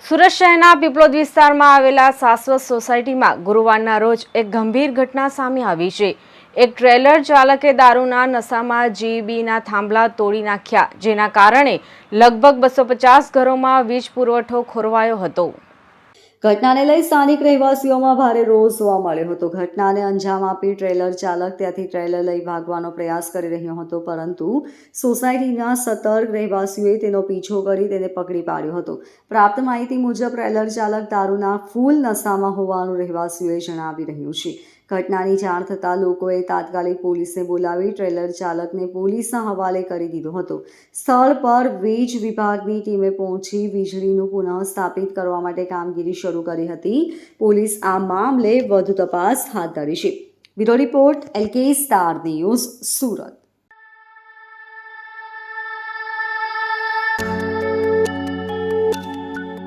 સુરત શહેરના પીપલોદ વિસ્તારમાં આવેલા શાશ્વત સોસાયટીમાં ગુરુવારના રોજ એક ગંભીર ઘટના સામે આવી છે। એક ટ્રેલર ચાલકે દારૂના નશામાં જીઈબીના થાંભલા તોડી નાખ્યા, જેના કારણે લગભગ 250 ઘરોમાં વીજ પુરવઠો ખોરવાયો હતો। ઘટનાને લઈ સ્થાનિક રહેવાસીઓમાં ભારે રોષ જોવા મળ્યો હતો। ઘટનાને અંજામ આપી ટ્રેલર ચાલક ત્યાંથી ટ્રેલર લઈ ભાગવાનો પ્રયાસ કરી રહ્યો હતો, પરંતુ સોસાયટીના સતર્ક રહેવાસીઓએ તેનો પીછો કરી તેને પકડી પાડ્યો હતો। પ્રાપ્ત માહિતી મુજબ ટ્રેલર ચાલક દારૂના ફૂલ નશામાં હોવાનું રહેવાસીઓએ જણાવી રહ્યું છે। ઘટનાની જાણ થતાં લોકોએ તાત્કાલિક પોલીસને બોલાવી ટ્રેલર ચાલકને પોલીસના હવાલે કરી દીધો હતો। સ્થળ પર વીજ વિભાગની ટીમે પહોંચી વીજળીનું પુનઃ સ્થાપિત કરવા માટે કામગીરી શરૂ કરી હતી। પોલીસ આ મામલે વધુ તપાસ હાથ ધરી છે। Bureau report LK star news, Surat.